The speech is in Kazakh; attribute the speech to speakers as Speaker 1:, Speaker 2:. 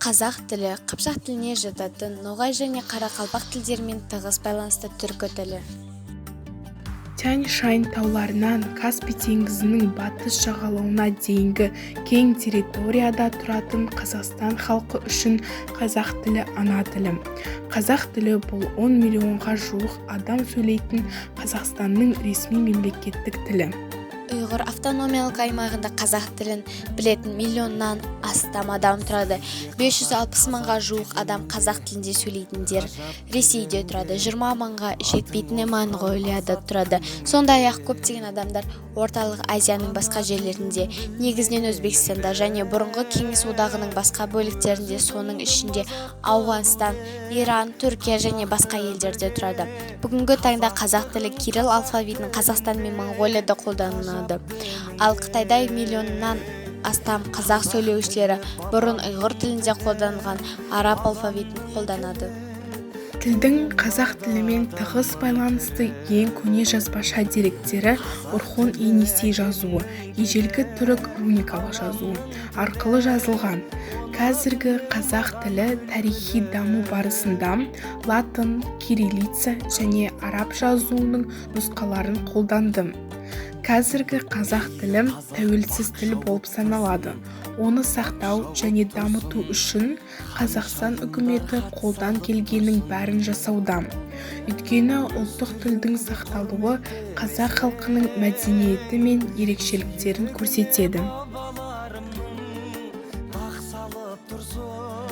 Speaker 1: Қазақ тілі Қыпшақ тіліне жататын ноғай және қарақалпақ тілдерімен тығыз байланысты түркі тілі.
Speaker 2: Тянь-Шань тауларынан Каспий теңізінің батыс жағалауына дейінгі кең территорияда тұратын Қазақстан халқы үшін қазақ тілі ана тілі. Қазақ тілі бұл 10 миллионға жуық адам сөйлейтін Қазақстанның ресми мемлекеттік тілі.
Speaker 1: Ұйғыр автономиялық аймағында қазақ тілін білетін миллионнан астам адам тұрады. 560 мыңға жуық адам қазақ тілінде сөйлейтіндер Ресейде тұрады. 20 мыңға жетпейтіні Моңғолияда тұрады. Сондай-ақ көптеген адамдар орталық Азияның басқа жерлерінде, негізінен Өзбекстанда және бұрынғы Кеңес одағының басқа бөліктерінде, соның ішінде Ауғанстан, Иран, Түркия және басқа елдерде тұрады. Бүгінгі таңда қазақ тілі кирилл алфавитінің Қазақстан мен Моңғолияда қолданылады. Ал Қытайда миллионнан астам қазақ сөйлеушілері бұрын ұйғыр тілінде қолданылған араб алфавитін қолданады.
Speaker 2: Тілдің қазақ тілімен тығыз байланысты ең көне жазбаша деректері Орхон Енисей жазуы, ежелгі түрік руникалық жазуы арқылы жазылған. Қазіргі қазақ тілі тарихи даму барысында латын, кириллица және араб жазуының нұсқаларын қолданды. Қазіргі қазақ тілі тәуелсіз тіл болып саналады. Оны сақтау және дамыту үшін Қазақстан үкіметі қолдан келгеннің бәрін жасауда. Өйткені ұлттық тілдің сақталуы қазақ халқының мәдениеті мен ерекшеліктерін көрсетеді.